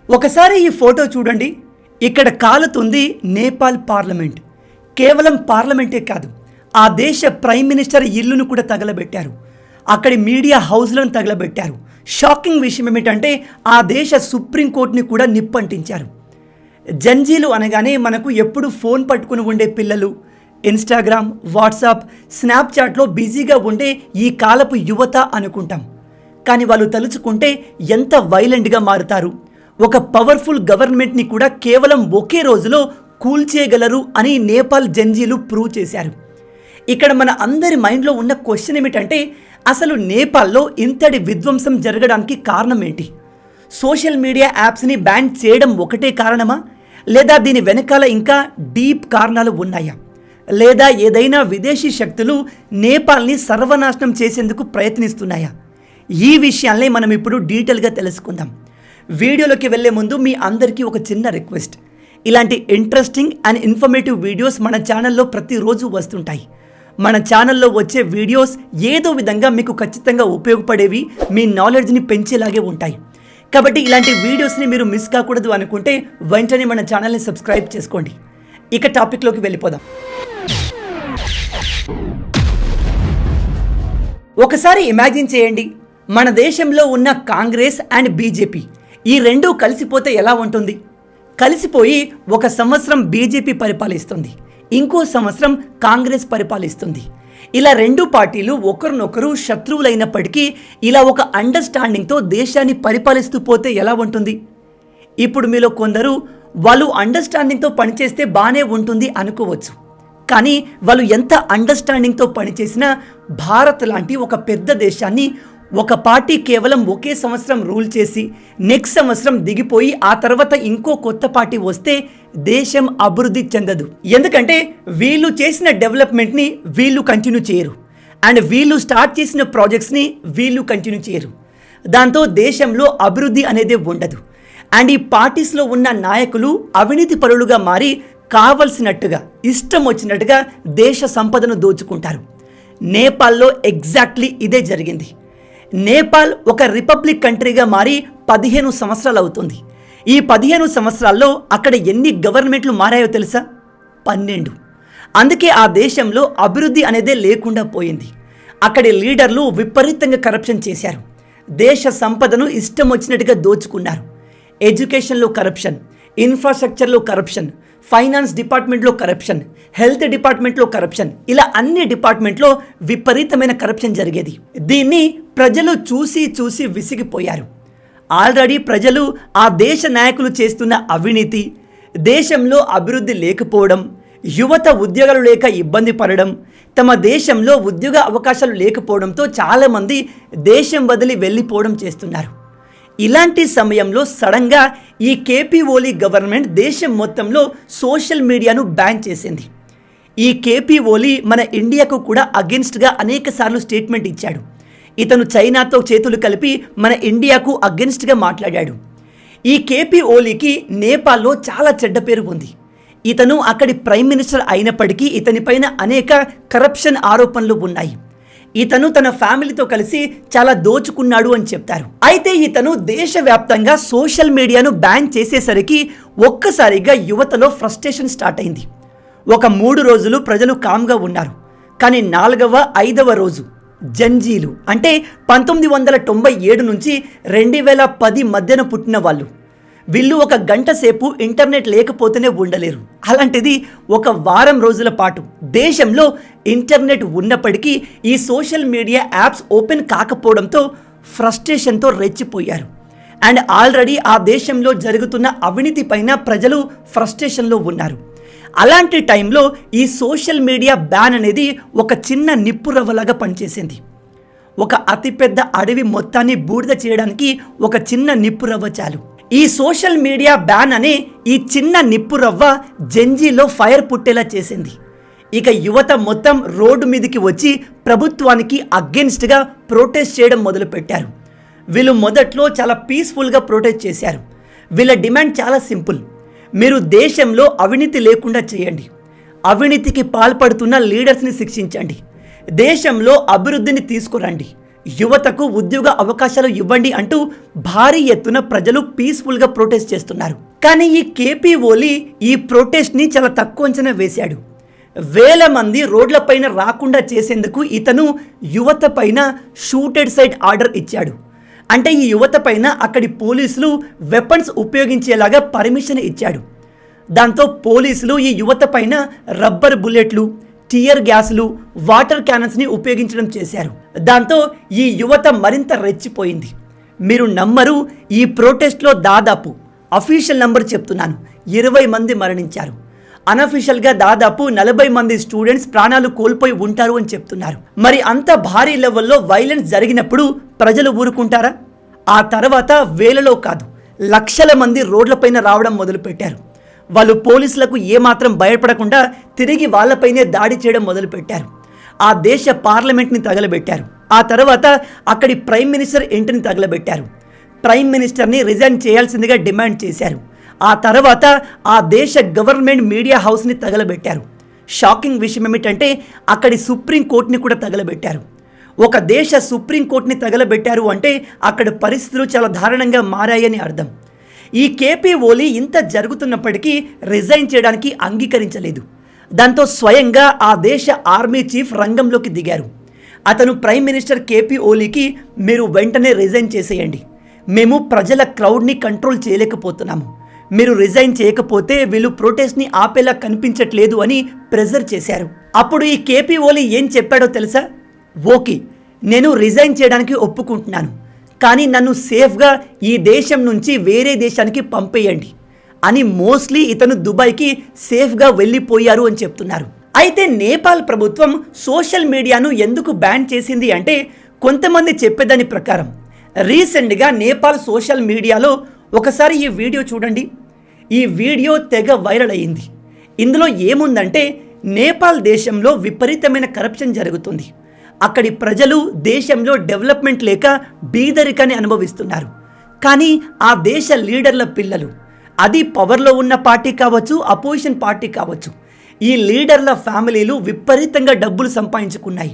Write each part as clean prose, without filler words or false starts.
ఒకసారి ఈ ఫోటో చూడండి. ఇక్కడ కాలుతుంది నేపాల్ పార్లమెంట్. కేవలం పార్లమెంటే కాదు, ఆ దేశ ప్రైమ్ మినిస్టర్ ఇల్లును కూడా తగలబెట్టారు. అక్కడి మీడియా హౌస్లను తగలబెట్టారు. షాకింగ్ విషయం ఏమిటంటే ఆ దేశ సుప్రీంకోర్టుని కూడా నిప్పంటించారు. జంజీలు అనగానే మనకు ఎప్పుడు ఫోన్ పట్టుకుని ఉండే పిల్లలు, ఇన్స్టాగ్రామ్, వాట్సాప్, స్నాప్చాట్లో బిజీగా ఉండే ఈ కాలపు యువత అనుకుంటాం. కానీ వాళ్ళు తలుచుకుంటే ఎంత వైలెంట్గా మారుతారు. ఒక పవర్ఫుల్ గవర్నమెంట్ని కూడా కేవలం ఒకే రోజులో కూల్చేయగలరు అని నేపాల్ జంజీలు ప్రూవ్ చేశారు. ఇక్కడ మన అందరి మైండ్లో ఉన్న క్వశ్చన్ ఏమిటంటే అసలు నేపాల్లో ఇంతటి విధ్వంసం జరగడానికి కారణం ఏంటి? సోషల్ మీడియా యాప్స్ని బ్యాన్ చేయడం ఒకటే కారణమా, లేదా దీని వెనకాల ఇంకా డీప్ కారణాలు ఉన్నాయా, లేదా ఏదైనా విదేశీ శక్తులు నేపాల్ని సర్వనాశనం చేసేందుకు ప్రయత్నిస్తున్నాయా? ఈ విషయాల్ని మనం ఇప్పుడు డీటెయిల్గా తెలుసుకుందాం. వీడియోలోకి వెళ్ళే ముందు మీ అందరికీ ఒక చిన్న రిక్వెస్ట్. ఇలాంటి ఇంట్రెస్టింగ్ అండ్ ఇన్ఫర్మేటివ్ వీడియోస్ మన ఛానల్లో ప్రతిరోజు వస్తుంటాయి. మన ఛానల్లో వచ్చే వీడియోస్ ఏదో విధంగా మీకు ఖచ్చితంగా ఉపయోగపడేవి, మీ నాలెడ్జ్ని పెంచేలాగే ఉంటాయి. కాబట్టి ఇలాంటి వీడియోస్ని మీరు మిస్ కాకూడదు అనుకుంటే వెంటనే మన ఛానల్ని సబ్స్క్రైబ్ చేసుకోండి. ఇక టాపిక్లోకి వెళ్ళిపోదాం. ఒకసారి ఇమాజిన్ చేయండి, మన దేశంలో ఉన్న కాంగ్రెస్ అండ్ బీజేపీ ఈ రెండూ కలిసిపోతే ఎలా ఉంటుంది? కలిసిపోయి ఒక సంవత్సరం బీజేపీ పరిపాలిస్తుంది, ఇంకో సంవత్సరం కాంగ్రెస్ పరిపాలిస్తుంది. ఇలా రెండు పార్టీలు ఒకరినొకరు శత్రువులైనప్పటికీ ఇలా ఒక అండర్స్టాండింగ్తో దేశాన్ని పరిపాలిస్తూ పోతే ఎలా ఉంటుంది? ఇప్పుడు మీలో కొందరు వాళ్ళు అండర్స్టాండింగ్తో పనిచేస్తే బాగానే ఉంటుంది అనుకోవచ్చు. కానీ వాళ్ళు ఎంత అండర్స్టాండింగ్తో పనిచేసినా భారత్ లాంటి ఒక పెద్ద దేశాన్ని ఒక పార్టీ కేవలం ఒకే సంవత్సరం రూల్ చేసి నెక్స్ట్ సంవత్సరం దిగిపోయి ఆ తర్వాత ఇంకో కొత్త పార్టీ వస్తే దేశం అభివృద్ధి చెందదు. ఎందుకంటే వీళ్ళు చేసిన డెవలప్మెంట్ని వీళ్ళు కంటిన్యూ చేయరు, అండ్ వీళ్ళు స్టార్ట్ చేసిన ప్రాజెక్ట్స్ని వీళ్ళు కంటిన్యూ చేయరు. దాంతో దేశంలో అభివృద్ధి అనేది ఉండదు. అండ్ ఈ పార్టీస్లో ఉన్న నాయకులు అవినీతి పరులుగా మారి కావలసినట్టుగా ఇష్టం వచ్చినట్టుగా దేశ సంపదను దోచుకుంటారు. నేపాల్లో ఎగ్జాక్ట్లీ ఇదే జరిగింది. నేపాల్ ఒక రిపబ్లిక్ కంట్రీగా మారి 15 సంవత్సరాలు అవుతుంది. ఈ 15 సంవత్సరాల్లో అక్కడ ఎన్ని గవర్నమెంట్లు మారాయో తెలుసా? 12. అందుకే ఆ దేశంలో అభివృద్ధి అనేదే లేకుండా పోయింది. అక్కడి లీడర్లు విపరీతంగా కరప్షన్ చేశారు. దేశ సంపదను ఇష్టం వచ్చినట్టుగా దోచుకున్నారు. ఎడ్యుకేషన్లో కరప్షన్, ఇన్ఫ్రాస్ట్రక్చర్లో కరప్షన్, ఫైనాన్స్ డిపార్ట్మెంట్లో కరప్షన్, హెల్త్ డిపార్ట్మెంట్లో కరప్షన్, ఇలా అన్ని డిపార్ట్మెంట్లో విపరీతమైన కరప్షన్ జరిగేది. దీన్ని ప్రజలు చూసి చూసి విసిగిపోయారు. ఆల్రెడీ ప్రజలు ఆ దేశ నాయకులు చేస్తున్న అవినీతి, దేశంలో అభివృద్ధి లేకపోవడం, యువత ఉద్యోగాలు లేక ఇబ్బంది పడడం, తమ దేశంలో ఉద్యోగ అవకాశాలు లేకపోవడంతో చాలామంది దేశం వదిలి వెళ్ళిపోవడం చేస్తున్నారు. ఇలాంటి సమయంలో సడన్గా ఈ కేపీ ఓలీ గవర్నమెంట్ దేశం మొత్తంలో సోషల్ మీడియాను బ్యాన్ చేసింది. ఈ కేపీ ఓలీ మన ఇండియాకు కూడా అగెన్స్ట్గా అనేక సార్లు స్టేట్మెంట్ ఇచ్చాడు. ఇతను చైనాతో చేతులు కలిపి మన ఇండియాకు అగెన్స్ట్గా మాట్లాడాడు. ఈ కేపీ ఓలీకి నేపాల్లో చాలా చెడ్డ పేరు ఉంది. ఇతను అక్కడి ప్రైమ్ మినిస్టర్ అయినప్పటికీ ఇతనిపైన అనేక కరప్షన్ ఆరోపణలు ఉన్నాయి. ఇతను తన ఫ్యామిలీతో కలిసి చాలా దోచుకున్నాడు అని చెప్తారు. అయితే ఇతను దేశవ్యాప్తంగా సోషల్ మీడియాను బ్యాన్ చేసేసరికి ఒక్కసారిగా యువతలో ఫ్రస్ట్రేషన్ స్టార్ట్ అయింది. ఒక 3 రోజులు ప్రజలు కామ్గా ఉన్నారు. కానీ 4వ, 5వ రోజు జంజీలు అంటే 1997 నుంచి 2010 మధ్యన పుట్టిన వాళ్ళు, వీళ్ళు ఒక గంట సేపు ఇంటర్నెట్ లేకపోతేనే ఉండలేరు. అలాంటిది ఒక వారం రోజుల పాటు దేశంలో ఇంటర్నెట్ ఉన్నప్పటికీ ఈ సోషల్ మీడియా యాప్స్ ఓపెన్ కాకపోవడంతో ఫ్రస్ట్రేషన్తో రెచ్చిపోయారు. అండ్ ఆల్రెడీ ఆ దేశంలో జరుగుతున్న అవినీతి పైన ప్రజలు ఫ్రస్ట్రేషన్లో ఉన్నారు. అలాంటి టైంలో ఈ సోషల్ మీడియా బ్యాన్ అనేది ఒక చిన్న నిప్పు రవ్వలాగా పనిచేసింది. ఒక అతిపెద్ద అడవి మొత్తాన్ని బూడిద చేయడానికి ఒక చిన్న నిప్పు రవ్వ చాలు. ఈ సోషల్ మీడియా బ్యాన్ అనే ఈ చిన్న నిప్పు రవ్వ జంజీలో ఫైర్ పుట్టేలా చేసింది. ఇక యువత మొత్తం రోడ్డు మీదకి వచ్చి ప్రభుత్వానికి అగెన్స్ట్గా ప్రొటెస్ట్ చేయడం మొదలుపెట్టారు. వీళ్ళు మొదట్లో చాలా పీస్ఫుల్గా ప్రొటెస్ట్ చేశారు. వీళ్ళ డిమాండ్ చాలా సింపుల్. మీరు దేశంలో అవినీతి లేకుండా చేయండి, అవినీతికి పాల్పడుతున్న లీడర్స్ని శిక్షించండి, దేశంలో అభివృద్ధిని తీసుకురండి, యువతకు ఉద్యోగ అవకాశాలు ఇవ్వండి అంటూ భారీ ఎత్తున ప్రజలు పీస్ఫుల్గా ప్రొటెస్ట్ చేస్తున్నారు. కానీ ఈ కేపీ ఓలీ ఈ ప్రొటెస్ట్ని చాలా తక్కువ అంచనా వేశాడు. వేల మంది రోడ్లపైన రాకుండా చేసేందుకు ఇతను యువత పైన షూటెడ్ సైడ్ ఆర్డర్ ఇచ్చాడు. అంటే ఈ యువత పైన అక్కడి పోలీసులు వెపన్స్ ఉపయోగించేలాగా పర్మిషన్ ఇచ్చాడు. దాంతో పోలీసులు ఈ యువత పైన రబ్బర్ బుల్లెట్లు, టియర్ గ్యాసులు, వాటర్ క్యానన్స్ని ఉపయోగించడం చేశారు. దాంతో ఈ యువత మరింత రెచ్చిపోయింది. మీరు నమ్మరు, ఈ ప్రొటెస్ట్లో దాదాపు అఫీషియల్ నంబర్ చెప్తున్నాను 20 మంది మరణించారు. అనఫీషియల్గా దాదాపు 40 మంది స్టూడెంట్స్ ప్రాణాలు కోల్పోయి ఉంటారు అని చెప్తున్నారు. మరి అంత భారీ లెవెల్లో వైలెన్స్ జరిగినప్పుడు ప్రజలు ఊరుకుంటారా? ఆ తర్వాత వేలలో కాదు లక్షల మంది రోడ్లపైన రావడం మొదలుపెట్టారు. వాళ్ళు పోలీసులకు ఏమాత్రం భయపడకుండా తిరిగి వాళ్ళపైనే దాడి చేయడం మొదలుపెట్టారు. ఆ దేశ పార్లమెంట్ని తగలబెట్టారు. ఆ తర్వాత అక్కడి ప్రైమ్ మినిస్టర్ ఇంటిని తగలబెట్టారు. ప్రైమ్ మినిస్టర్ని రిజైన్ చేయాల్సిందిగా డిమాండ్ చేశారు. ఆ తర్వాత ఆ దేశ గవర్నమెంట్ మీడియా హౌస్ని తగలబెట్టారు. షాకింగ్ విషయం ఏమిటంటే అక్కడి సుప్రీంకోర్టుని కూడా తగలబెట్టారు. ఒక దేశ సుప్రీంకోర్టుని తగలబెట్టారు అంటే అక్కడ పరిస్థితులు చాలా దారుణంగా మారాయని అర్థం. ఈ కేపీ ఓలీ ఇంత జరుగుతున్నప్పటికీ రిజైన్ చేయడానికి అంగీకరించలేదు. దాంతో స్వయంగా ఆ దేశ ఆర్మీ చీఫ్ రంగంలోకి దిగారు. అతను ప్రైమ్ మినిస్టర్ కేపీ ఓలీకి మీరు వెంటనే రిజైన్ చేసేయండి, మేము ప్రజల క్రౌడ్ని కంట్రోల్ చేయలేకపోతున్నాము, మీరు రిజైన్ చేయకపోతే వీళ్ళు ప్రొటెస్ట్ని ఆపేలా కనిపించట్లేదు అని ప్రెజర్ చేశారు. అప్పుడు ఈ కేపీ ఓలీ ఏం చెప్పాడో తెలుసా? ఓకే, నేను రిజైన్ చేయడానికి ఒప్పుకుంటున్నాను, కానీ నన్ను సేఫ్గా ఈ దేశం నుంచి వేరే దేశానికి పంపేయండి అని మోస్ట్లీ ఇతను దుబాయ్కి సేఫ్గా వెళ్ళిపోయారు అని చెప్తున్నారు. అయితే నేపాల్ ప్రభుత్వం సోషల్ మీడియాను ఎందుకు బ్యాన్ చేసింది అంటే కొంతమంది చెప్పేదాని ప్రకారం రీసెంట్గా నేపాల్ సోషల్ మీడియాలో ఒకసారి ఈ వీడియో చూడండి. ఈ వీడియో తెగ వైరల్ అయ్యింది. ఇందులో ఏముందంటే నేపాల్ దేశంలో విపరీతమైన కరప్షన్ జరుగుతుంది. అక్కడి ప్రజలు దేశంలో డెవలప్మెంట్ లేక బీదరికాన్ని అనుభవిస్తున్నారు. కానీ ఆ దేశ లీడర్ల పిల్లలు, అది పవర్లో ఉన్న పార్టీ కావచ్చు, అపోజిషన్ పార్టీ కావచ్చు, ఈ లీడర్ల ఫ్యామిలీలు విపరీతంగా డబ్బులు సంపాదించుకున్నాయి.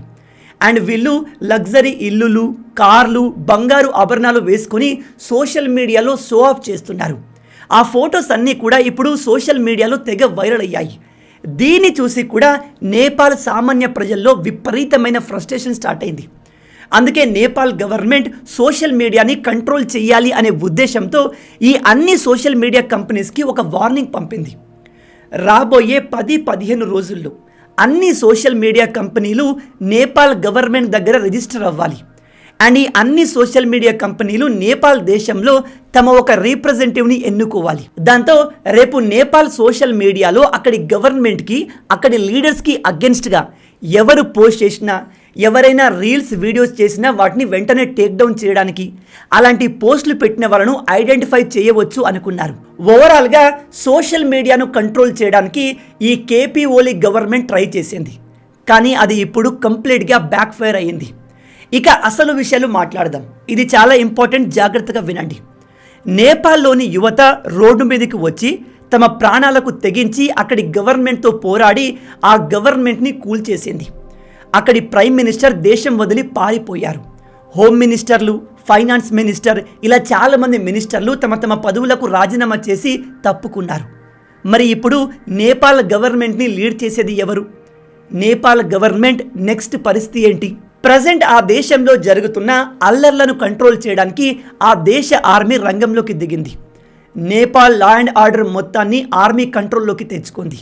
అండ్ వీళ్ళు లగ్జరీ ఇల్లులు, కార్లు, బంగారు ఆభరణాలు వేసుకొని సోషల్ మీడియాలో షో ఆఫ్ చేస్తున్నారు. ఆ ఫొటోస్ అన్నీ కూడా ఇప్పుడు సోషల్ మీడియాలో తెగ వైరల్ అయ్యాయి. దీన్ని చూసి కూడా నేపాల్ సామాన్య ప్రజల్లో విపరీతమైన ఫ్రస్ట్రేషన్ స్టార్ట్ అయింది. అందుకే నేపాల్ గవర్నమెంట్ సోషల్ మీడియాని కంట్రోల్ చేయాలి అనే ఉద్దేశంతో ఈ అన్ని సోషల్ మీడియా కంపెనీస్కి ఒక వార్నింగ్ పంపింది. రాబోయే 10-15 రోజుల్లో అన్ని సోషల్ మీడియా కంపెనీలు నేపాల్ గవర్నమెంట్ దగ్గర రిజిస్టర్ అవ్వాలి. అండ్ ఈ అన్ని సోషల్ మీడియా కంపెనీలు నేపాల్ దేశంలో తమ ఒక రీప్రజెంటేటివ్ని ఎన్నుకోవాలి. దాంతో రేపు నేపాల్ సోషల్ మీడియాలో అక్కడి గవర్నమెంట్కి, అక్కడి లీడర్స్కి అగెన్స్ట్గా ఎవరు పోస్ట్ చేసినా, ఎవరైనా రీల్స్ వీడియోస్ చేసినా వాటిని వెంటనే టేక్ డౌన్ చేయడానికి, అలాంటి పోస్టులు పెట్టిన వాళ్ళను ఐడెంటిఫై చేయవచ్చు అనుకున్నారు. ఓవరాల్గా సోషల్ మీడియాను కంట్రోల్ చేయడానికి ఈ కేపీ ఓలీ గవర్నమెంట్ ట్రై చేసింది. కానీ అది ఇప్పుడు కంప్లీట్గా బ్యాక్ ఫైర్ అయ్యింది. ఇక అసలు విషయాలు మాట్లాడదాం. ఇది చాలా ఇంపార్టెంట్, జాగ్రత్తగా వినండి. నేపాల్లోని యువత రోడ్డు మీదకి వచ్చి తమ ప్రాణాలకు తెగించి అక్కడి గవర్నమెంట్తో పోరాడి ఆ గవర్నమెంట్ని కూల్చేసింది. అక్కడి ప్రైమ్ మినిస్టర్ దేశం వదిలి పారిపోయారు. హోమ్ మినిస్టర్లు, ఫైనాన్స్ మినిస్టర్, ఇలా చాలామంది మినిస్టర్లు తమ తమ పదవులకు రాజీనామా చేసి తప్పుకున్నారు. మరి ఇప్పుడు నేపాల్ గవర్నమెంట్ని లీడ్ చేసేది ఎవరు? నేపాల్ గవర్నమెంట్ నెక్స్ట్ పరిస్థితి ఏంటి? ప్రజెంట్ ఆ దేశంలో జరుగుతున్న అల్లర్లను కంట్రోల్ చేయడానికి ఆ దేశ ఆర్మీ రంగంలోకి దిగింది. నేపాల్ లా అండ్ ఆర్డర్ మొత్తాన్ని ఆర్మీ కంట్రోల్లోకి తెచ్చుకుంది.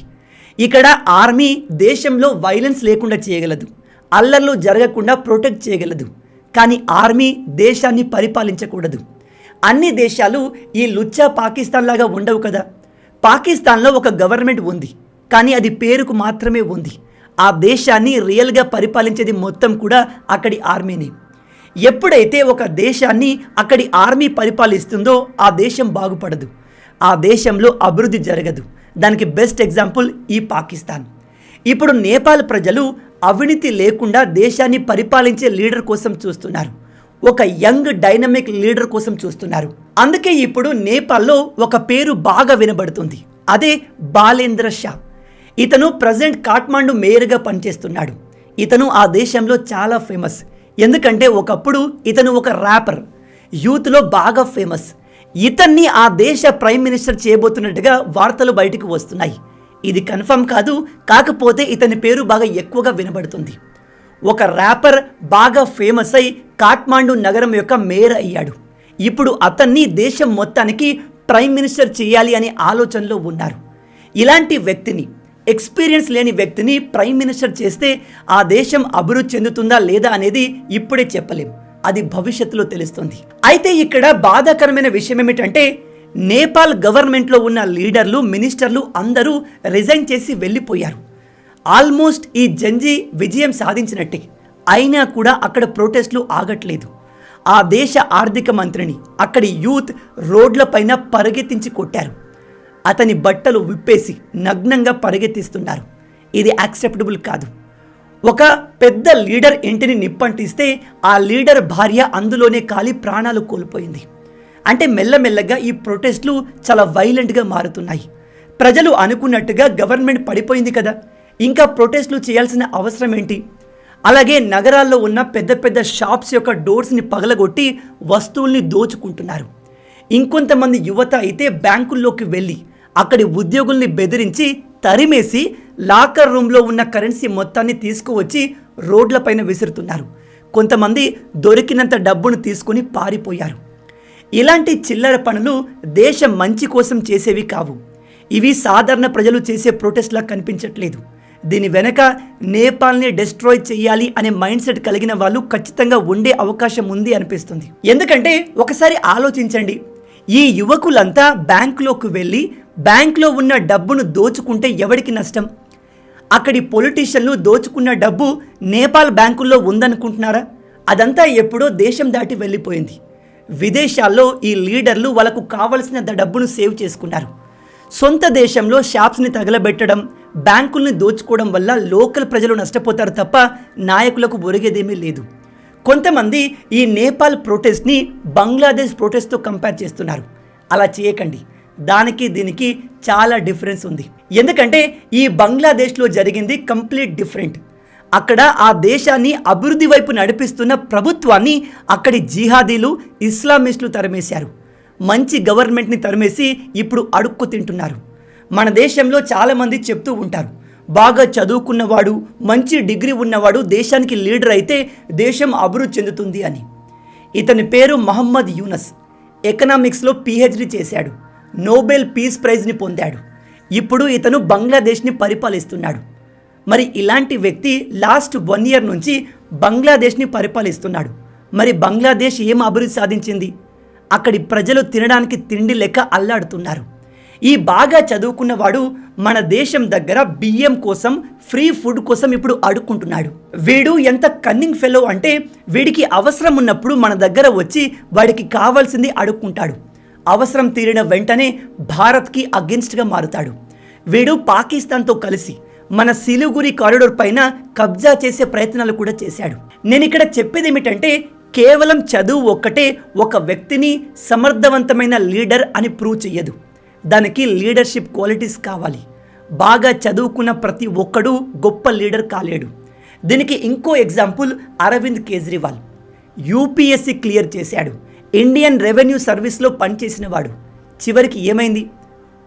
ఇక్కడ ఆర్మీ దేశంలో వైలెన్స్ లేకుండా చేయగలదు, అల్లర్లు జరగకుండా ప్రొటెక్ట్ చేయగలదు. కానీ ఆర్మీ దేశాన్ని పరిపాలించకూడదు. అన్ని దేశాలు ఈ లుచ్చా పాకిస్తాన్ లాగా ఉండవు కదా. పాకిస్తాన్లో ఒక గవర్నమెంట్ ఉంది, కానీ అది పేరుకు మాత్రమే ఉంది. ఆ దేశాన్ని రియల్గా పరిపాలించేది మొత్తం కూడా అక్కడి ఆర్మీని. ఎప్పుడైతే ఒక దేశాన్ని అక్కడి ఆర్మీ పరిపాలిస్తుందో ఆ దేశం బాగుపడదు, ఆ దేశంలో అభివృద్ధి జరగదు. దానికి బెస్ట్ ఎగ్జాంపుల్ ఈ పాకిస్తాన్. ఇప్పుడు నేపాల్ ప్రజలు అవినీతి లేకుండా దేశాన్ని పరిపాలించే లీడర్ కోసం చూస్తున్నారు. ఒక యంగ్ డైనమిక్ లీడర్ కోసం చూస్తున్నారు. అందుకే ఇప్పుడు నేపాల్లో ఒక పేరు బాగా వినబడుతుంది, అదే బాలేంద్ర షా. ఇతను ప్రజెంట్ కాఠ్మండు మేయర్గా పనిచేస్తున్నాడు. ఇతను ఆ దేశంలో చాలా ఫేమస్. ఎందుకంటే ఒకప్పుడు ఇతను ఒక ర్యాపర్, యూత్లో బాగా ఫేమస్. ఇతన్ని ఆ దేశ ప్రైమ్ మినిస్టర్ చేయబోతున్నట్టుగా వార్తలు బయటకు వస్తున్నాయి. ఇది కన్ఫర్మ్ కాదు, కాకపోతే ఇతని పేరు బాగా ఎక్కువగా వినబడుతుంది. ఒక ర్యాపర్ బాగా ఫేమస్ అయి కాఠ్మాండు నగరం యొక్క మేయర్ అయ్యాడు. ఇప్పుడు అతన్ని దేశం మొత్తానికి ప్రైమ్ మినిస్టర్ చేయాలి అనే ఆలోచనలో ఉన్నారు. ఇలాంటి వ్యక్తిని, ఎక్స్పీరియన్స్ లేని వ్యక్తిని ప్రైమ్ మినిస్టర్ చేస్తే ఆ దేశం అభివృద్ధి చెందుతుందా లేదా అనేది ఇప్పుడే చెప్పలేం, అది భవిష్యత్తులో తెలుస్తుంది. అయితే ఇక్కడ బాధాకరమైన విషయం ఏమిటంటే నేపాల్ గవర్నమెంట్లో ఉన్న లీడర్లు, మినిస్టర్లు అందరూ రిజైన్ చేసి వెళ్ళిపోయారు. ఆల్మోస్ట్ ఈ జంజీ విజయం సాధించినట్టే. అయినా కూడా అక్కడ ప్రొటెస్టులు ఆగట్లేదు. ఆ దేశ ఆర్థిక మంత్రిని అక్కడి యూత్ రోడ్లపైన పరిగెత్తించి కొట్టారు. అతని బట్టలు విప్పేసి నగ్నంగా పరిగెత్తిస్తున్నారు. ఇది యాక్సెప్టబుల్ కాదు. ఒక పెద్ద లీడర్ ఇంటిని నిప్పంటిస్తే ఆ లీడర్ భార్య అందులోనే కాలి ప్రాణాలు కోల్పోయింది. అంటే మెల్లమెల్లగా ఈ ప్రొటెస్టులు చాలా వైలెంట్గా మారుతున్నాయి. ప్రజలు అనుకున్నట్టుగా గవర్నమెంట్ పడిపోయింది కదా, ఇంకా ప్రొటెస్టులు చేయాల్సిన అవసరం ఏంటి? అలాగే నగరాల్లో ఉన్న పెద్ద పెద్ద షాప్స్ యొక్క డోర్స్ని పగలగొట్టి వస్తువుల్ని దోచుకుంటున్నారు. ఇంకొంతమంది యువత అయితే బ్యాంకుల్లోకి వెళ్ళి అక్కడి ఉద్యోగుల్ని బెదిరించి తరిమేసి లాకర్ రూమ్లో ఉన్న కరెన్సీ మొత్తాన్ని తీసుకువచ్చి రోడ్లపైన విసురుతున్నారు. కొంతమంది దొరికినంత డబ్బును తీసుకుని పారిపోయారు. ఇలాంటి చిల్లర పనులు దేశం మంచి కోసం చేసేవి కావు. ఇవి సాధారణ ప్రజలు చేసే ప్రొటెస్ట్లా కనిపించట్లేదు. దీని వెనక నేపాల్ని డిస్ట్రాయ్ చేయాలి అనే మైండ్ సెట్ కలిగిన వాళ్ళు ఖచ్చితంగా ఉండే అవకాశం ఉంది అనిపిస్తుంది. ఎందుకంటే ఒకసారి ఆలోచించండి, ఈ యువకులంతా బ్యాంకులోకి వెళ్ళి బ్యాంకులో ఉన్న డబ్బును దోచుకుంటే ఎవరికి నష్టం? అక్కడి పొలిటీషియన్లు దోచుకున్న డబ్బు నేపాల్ బ్యాంకుల్లో ఉందనుకుంటున్నారా? అదంతా ఎప్పుడో దేశం దాటి వెళ్ళిపోయింది. విదేశాల్లో ఈ లీడర్లు వాళ్ళకు కావలసిన డబ్బును సేవ్ చేసుకున్నారు. సొంత దేశంలో షాప్స్ని తగలబెట్టడం, బ్యాంకుల్ని దోచుకోవడం వల్ల లోకల్ ప్రజలు నష్టపోతారు తప్ప నాయకులకు ఒరిగేదేమీ లేదు. కొంతమంది ఈ నేపాల్ ప్రొటెస్ట్ని బంగ్లాదేశ్ ప్రొటెస్ట్తో కంపేర్ చేస్తున్నారు. అలా చేయకండి. దానికి దీనికి చాలా డిఫరెన్స్ ఉంది. ఎందుకంటే ఈ బంగ్లాదేశ్లో జరిగింది కంప్లీట్ డిఫరెంట్. అక్కడ ఆ దేశాన్ని అభివృద్ధి వైపు నడిపిస్తున్న ప్రభుత్వాన్ని అక్కడి జిహాదీలు, ఇస్లామిస్టులు తరిమేశారు. మంచి గవర్నమెంట్ని తరిమేసి ఇప్పుడు అడుక్కు తింటున్నారు. మన దేశంలో చాలామంది చెప్తూ ఉంటారు, బాగా చదువుకున్నవాడు, మంచి డిగ్రీ ఉన్నవాడు దేశానికి లీడర్ అయితే దేశం అభివృద్ధి చెందుతుంది అని. ఇతని పేరు మహమ్మద్ యూనస్. ఎకనామిక్స్లో పిహెచ్డి చేశాడు. నోబెల్ పీస్ ప్రైజ్ని పొందాడు. ఇప్పుడు ఇతను బంగ్లాదేశ్ని పరిపాలిస్తున్నాడు. మరి ఇలాంటి వ్యక్తి లాస్ట్ 1 year నుంచి బంగ్లాదేశ్ని పరిపాలిస్తున్నాడు. మరి బంగ్లాదేశ్ ఏం అభివృద్ధి సాధించింది? అక్కడి ప్రజలు తినడానికి తిండి లేక అల్లాడుతున్నారు. ఈ బాగా చదువుకున్నవాడు మన దేశం దగ్గర బియ్యం కోసం, ఫ్రీ ఫుడ్ కోసం ఇప్పుడు అడుక్కుంటున్నాడు. వీడు ఎంత కన్నింగ్ ఫెలో అంటే వీడికి అవసరం ఉన్నప్పుడు మన దగ్గర వచ్చి వాడికి కావాల్సింది అడుక్కుంటాడు. అవసరం తీరిన వెంటనే భారత్కి అగెన్స్ట్గా మారుతాడు. వీడు పాకిస్తాన్తో కలిసి మన సిలిగురి కారిడోర్ పైన కబ్జా చేసే ప్రయత్నాలు కూడా చేశాడు. నేను ఇక్కడ చెప్పేది ఏమిటంటే కేవలం చదువు ఒక్కటే ఒక వ్యక్తిని సమర్థవంతమైన లీడర్ అని ప్రూవ్ చేయదు. దానికి లీడర్షిప్ క్వాలిటీస్ కావాలి. బాగా చదువుకున్న ప్రతి ఒక్కడు గొప్ప లీడర్ కాలేడు. దీనికి ఇంకో example Arvind Kejriwal. UPSC clear చేశాడు. ఇండియన్ రెవెన్యూ సర్వీస్లో పనిచేసిన వాడు. చివరికి ఏమైంది?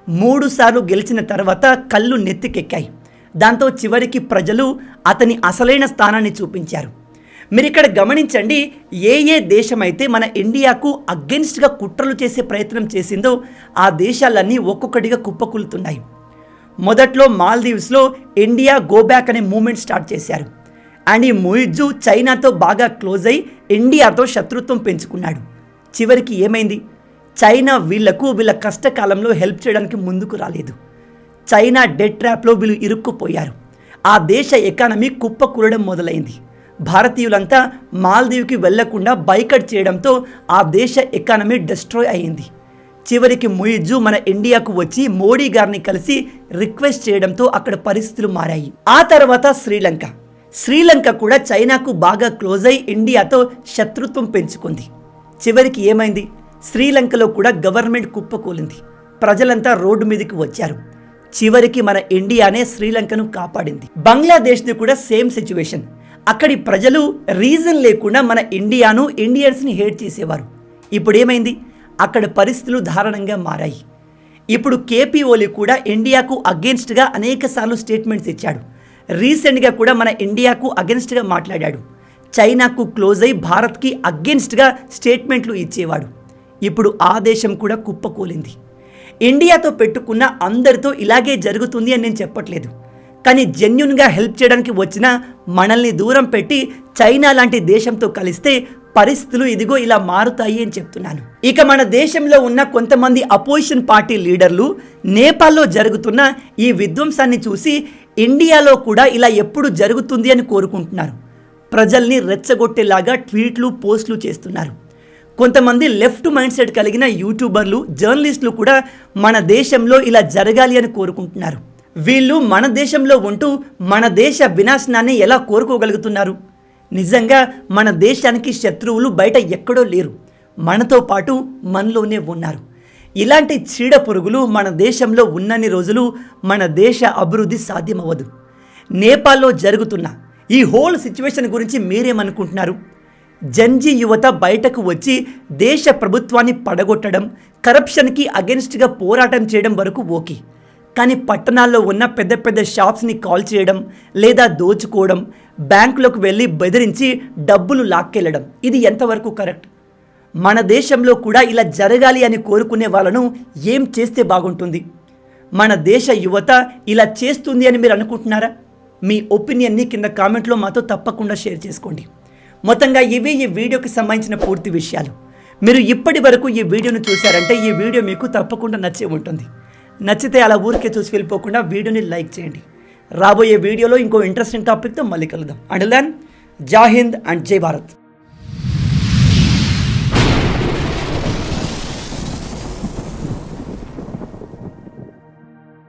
3 సార్లు గెలిచిన తర్వాత కళ్ళు నెత్తికెక్కాయి. దాంతో చివరికి ప్రజలు అతని అసలైన స్థానాన్ని చూపించారు. మీరు ఇక్కడ గమనించండి, ఏ దేశమైతే మన ఇండియాకు అగెన్స్ట్గా కుట్రలు చేసే ప్రయత్నం చేసిందో ఆ దేశాలన్నీ ఒక్కొక్కటిగా కుప్పకూలుతున్నాయి. మొదట్లో మాల్దీవ్స్లో ఇండియా గో బ్యాక్ అనే మూమెంట్ స్టార్ట్ చేశారు. అండ్ ఈ ముయిజ్జు చైనాతో బాగా క్లోజ్ అయి ఇండియాతో శత్రుత్వం పెంచుకున్నాడు. చివరికి ఏమైంది? చైనా వీళ్ళ కష్టకాలంలో హెల్ప్ చేయడానికి ముందుకు రాలేదు. చైనా డెట్ ట్రాప్లో వీళ్ళు ఇరుక్కుపోయారు. ఆ దేశ ఎకానమీ కుప్పకూలడం మొదలైంది. భారతీయులంతా మాల్దీవ్కి వెళ్లకుండా బైకట్ చేయడంతో ఆ దేశ ఎకానమీ డిస్ట్రాయ్ అయ్యింది. చివరికి ముయిజ్జు మన ఇండియాకు వచ్చి మోడీ గారిని కలిసి రిక్వెస్ట్ చేయడంతో అక్కడ పరిస్థితులు మారాయి. ఆ తర్వాత శ్రీలంక కూడా చైనాకు బాగా క్లోజ్ అయి ఇండియాతో శత్రుత్వం పెంచుకుంది. చివరికి ఏమైంది? శ్రీలంకలో కూడా గవర్నమెంట్ కుప్పకూలింది. ప్రజలంతా రోడ్డు మీదకి వచ్చారు. చివరికి మన ఇండియానే శ్రీలంకను కాపాడింది. బంగ్లాదేశ్ది కూడా సేమ్ సిచ్యువేషన్. అక్కడి ప్రజలు రీజన్ లేకుండా మన ఇండియాను ఇండియన్స్ని హేట్ చేసేవారు. ఇప్పుడు ఏమైంది? అక్కడ పరిస్థితులు దారుణంగా మారాయి. ఇప్పుడు కేపీ ఓలీ కూడా ఇండియాకు అగెన్స్ట్గా అనేకసార్లు స్టేట్మెంట్స్ ఇచ్చాడు. రీసెంట్గా కూడా మన ఇండియాకు అగెన్స్ట్గా మాట్లాడాడు. చైనాకు క్లోజ్ అయి భారత్కి అగెన్స్ట్గా స్టేట్మెంట్లు ఇచ్చేవాడు. ఇప్పుడు ఆ దేశం కూడా కుప్పకూలింది. ఇండియాతో పెట్టుకున్న అందరితో ఇలాగే జరుగుతుంది అని నేను చెప్పట్లేదు, కానీ జెన్యున్గా హెల్ప్ చేయడానికి వచ్చిన మనల్ని దూరం పెట్టి చైనా లాంటి దేశంతో కలిస్తే పరిస్థితులు ఇదిగో ఇలా మారుతాయి అని చెప్తున్నాను. ఇక మన దేశంలో ఉన్న కొంతమంది అపోజిషన్ పార్టీ లీడర్లు నేపాల్లో జరుగుతున్న ఈ విధ్వంసాన్ని చూసి ఇండియాలో కూడా ఇలా ఎప్పుడు జరుగుతుంది అని కోరుకుంటున్నారు. ప్రజల్ని రెచ్చగొట్టేలాగా ట్వీట్లు పోస్టులు చేస్తున్నారు. కొంతమంది లెఫ్ట్ మైండ్ సెట్ కలిగిన యూట్యూబర్లు, జర్నలిస్టులు కూడా మన దేశంలో ఇలా జరగాలి అని కోరుకుంటున్నారు. వీళ్ళు మన దేశంలో ఉంటూ మన దేశ వినాశనాన్ని ఎలా కోరుకోగలుగుతున్నారు? నిజంగా మన దేశానికి శత్రువులు బయట ఎక్కడో లేరు, మనతో పాటు మనలోనే ఉన్నారు. ఇలాంటి చీడ పురుగులు మన దేశంలో ఉన్నన్ని రోజులు మన దేశ అభివృద్ధి సాధ్యమవ్వదు. నేపాల్లో జరుగుతున్న ఈ హోల్ సిచ్యువేషన్ గురించి మీరేమనుకుంటున్నారు? జంజీ యువత బయటకు వచ్చి దేశ ప్రభుత్వాన్ని పడగొట్టడం, కరప్షన్కి అగెన్స్ట్గా పోరాటం చేయడం వరకు ఓకే, కానీ పట్టణాల్లో ఉన్న పెద్ద పెద్ద షాప్స్ని కాల్ చేయడం లేదా దోచుకోవడం, బ్యాంకులకు వెళ్ళి బెదిరించి డబ్బులు లాక్కెళ్ళడం, ఇది ఎంతవరకు కరెక్ట్? మన దేశంలో కూడా ఇలా జరగాలి అని కోరుకునే వాళ్ళను ఏం చేస్తే బాగుంటుంది? మన దేశ యువత ఇలా చేస్తుంది అని మీరు అనుకుంటున్నారా? మీ ఒపీనియన్ని కింద కామెంట్లో మాతో తప్పకుండా షేర్ చేసుకోండి. మొత్తంగా ఇవే ఈ వీడియోకి సంబంధించిన పూర్తి విషయాలు. మీరు ఇప్పటి వరకు ఈ వీడియోను చూశారంటే ఈ వీడియో మీకు తప్పకుండా నచ్చే ఉంటుంది. నచ్చితే అలా ఊరికే చూసి వెళ్ళిపోకుండా వీడియోని లైక్ చేయండి. రాబోయే వీడియోలో ఇంకో ఇంట్రెస్టింగ్ టాపిక్తో మళ్ళీ కలుద్దాం. అంటిల్ దెన్, జై హింద్ అండ్ జై భారత్.